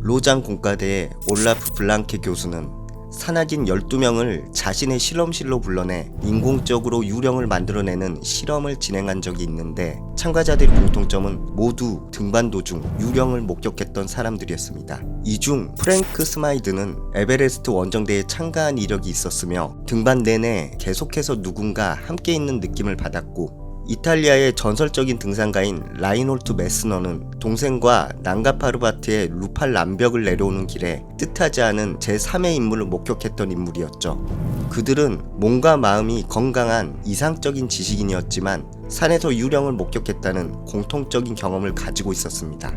로장 공과대의 올라프 블랑케 교수는 산악인 12명을 자신의 실험실로 불러내 인공적으로 유령을 만들어내는 실험을 진행한 적이 있는데, 참가자들의 공통점은 모두 등반 도중 유령을 목격했던 사람들이었습니다. 이 중 프랭크 스마이드는 에베레스트 원정대에 참가한 이력이 있었으며 등반 내내 계속해서 누군가 함께 있는 느낌을 받았고, 이탈리아의 전설적인 등산가인 라인홀트 메스너는 동생과 난가파르바트의 루팔 남벽을 내려오는 길에 뜻하지 않은 제3의 인물을 목격했던 인물이었죠. 그들은 몸과 마음이 건강한 이상적인 지식인이었지만 산에서 유령을 목격했다는 공통적인 경험을 가지고 있었습니다.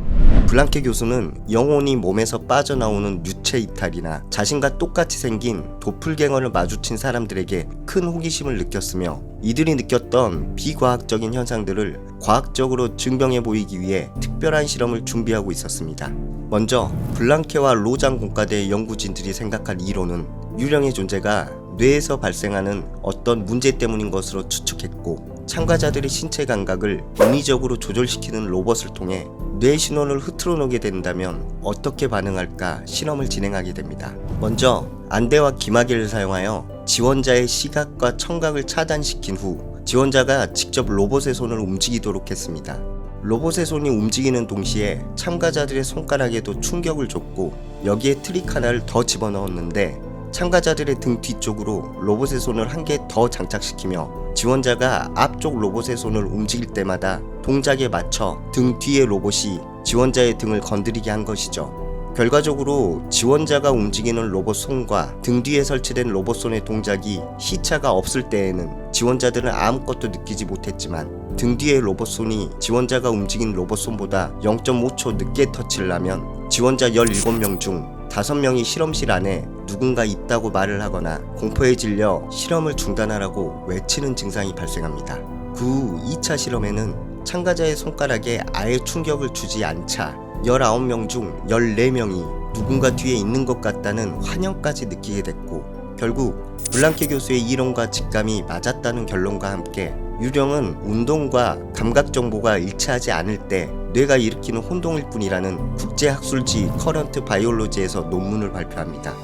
블랑케 교수는 영혼이 몸에서 빠져나오는 유체 이탈이나 자신과 똑같이 생긴 도플갱어를 마주친 사람들에게 큰 호기심을 느꼈으며, 이들이 느꼈던 비과학적인 현상들을 과학적으로 증명해 보이기 위해 특별한 실험을 준비하고 있었습니다. 먼저 블랑케와 로장 공과대의 연구진들이 생각한 이론은 유령의 존재가 뇌에서 발생하는 어떤 문제 때문인 것으로 추측했고, 참가자들의 신체 감각을 인위적으로 조절시키는 로봇을 통해 뇌 신호를 흐트러 놓게 된다면 어떻게 반응할까 실험을 진행하게 됩니다. 먼저 안대와 기마개를 사용하여 지원자의 시각과 청각을 차단시킨 후 지원자가 직접 로봇의 손을 움직이도록 했습니다. 로봇의 손이 움직이는 동시에 참가자들의 손가락에도 충격을 줬고, 여기에 트릭 하나를 더 집어넣었는데, 참가자들의 등 뒤쪽으로 로봇의 손을 한 개 더 장착시키며 지원자가 앞쪽 로봇의 손을 움직일 때마다 동작에 맞춰 등 뒤의 로봇이 지원자의 등을 건드리게 한 것이죠. 결과적으로 지원자가 움직이는 로봇 손과 등 뒤에 설치된 로봇 손의 동작이 시차가 없을 때에는 지원자들은 아무것도 느끼지 못했지만, 등 뒤의 로봇 손이 지원자가 움직인 로봇 손보다 0.5초 늦게 터치를 하면 지원자 17명 중 5명이 실험실 안에 누군가 있다고 말을 하거나 공포에 질려 실험을 중단하라고 외치는 증상이 발생합니다. 그 후 2차 실험에는 참가자의 손가락에 아예 충격을 주지 않자 19명 중 14명이 누군가 뒤에 있는 것 같다는 환영까지 느끼게 됐고, 결국 블랑케 교수의 이론과 직감이 맞았다는 결론과 함께 유령은 운동과 감각 정보가 일치하지 않을 때 뇌가 일으키는 혼동일 뿐이라는 국제학술지 커런트 바이올로지에서 논문을 발표합니다.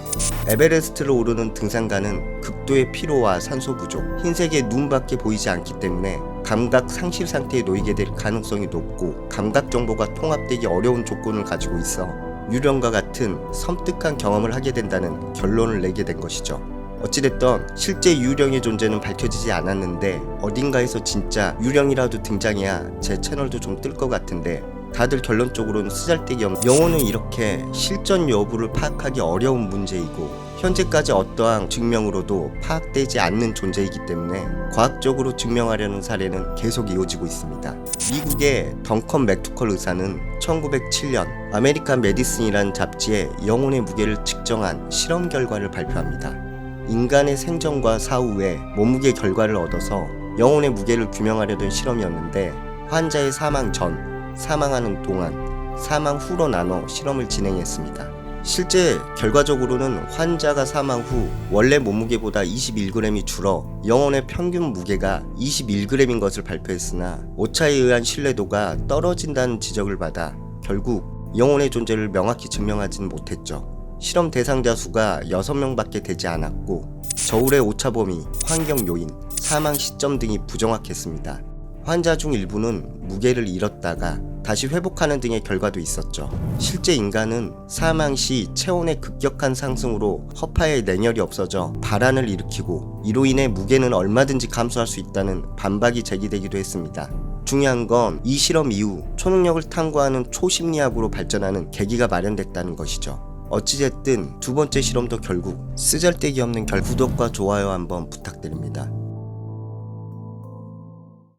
에베레스트를 오르는 등산가는 극도의 피로와 산소 부족, 흰색의 눈밖에 보이지 않기 때문에 감각 상실 상태에 놓이게 될 가능성이 높고, 감각 정보가 통합되기 어려운 조건을 가지고 있어 유령과 같은 섬뜩한 경험을 하게 된다는 결론을 내게 된 것이죠. 어찌됐던 실제 유령의 존재는 밝혀지지 않았는데, 어딘가에서 진짜 유령이라도 등장해야 제 채널도 좀 뜰 것 같은데, 다들 결론적으로는 쓰잘데기 없는, 영혼은 이렇게 실존 여부를 파악하기 어려운 문제이고 현재까지 어떠한 증명으로도 파악되지 않는 존재이기 때문에 과학적으로 증명하려는 사례는 계속 이어지고 있습니다. 미국의 덩컨 맥투컬 의사는 1907년 아메리칸 메디슨이라는 잡지에 영혼의 무게를 측정한 실험 결과를 발표합니다. 인간의 생전과 사후에 몸무게 결과를 얻어서 영혼의 무게를 규명하려던 실험이었는데, 환자의 사망 전, 사망하는 동안, 사망 후로 나눠 실험을 진행했습니다. 실제 결과적으로는 환자가 사망 후 원래 몸무게보다 21g이 줄어 영혼의 평균 무게가 21g인 것을 발표했으나, 오차에 의한 신뢰도가 떨어진다는 지적을 받아 결국 영혼의 존재를 명확히 증명하지는 못했죠. 실험 대상자 수가 6명밖에 되지 않았고, 저울의 오차 범위, 환경 요인, 사망 시점 등이 부정확했습니다. 환자 중 일부는 무게를 잃었다가 다시 회복하는 등의 결과도 있었죠. 실제 인간은 사망 시 체온의 급격한 상승으로 허파에 내열이 없어져 발한을 일으키고, 이로 인해 무게는 얼마든지 감소할 수 있다는 반박이 제기되기도 했습니다. 중요한 건 이 실험 이후 초능력을 탐구하는 초심리학으로 발전하는 계기가 마련됐다는 것이죠. 어찌됐든 두 번째 실험도 결국 쓰잘데기 없는 구독과 좋아요 한번 부탁드립니다.